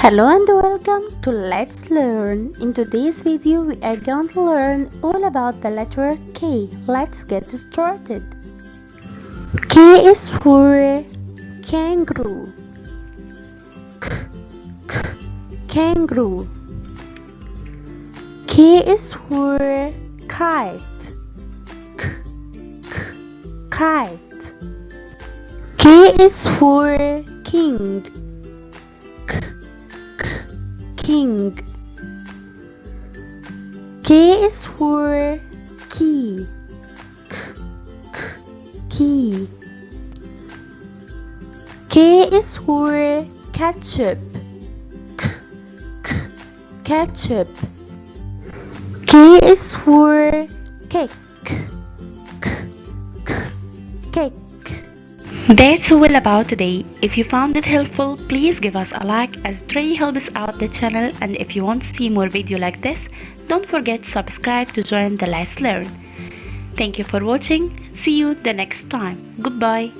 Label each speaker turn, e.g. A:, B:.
A: Hello and welcome to Let's Learn. In today's video we are going to learn all about the letter K. Let's get started. K is for kangaroo. Kangaroo. K is for kite. Kite. K is for king. King. K is for key. Key. K is for ketchup. Ketchup. K is for cake. Cake. That's all about today. If you found it helpful, please give us a like as it really helps out the channel, and if you want to see more videos like this, don't forget to subscribe to join the Let's Learn. Thank you for watching. See you the next time. Goodbye.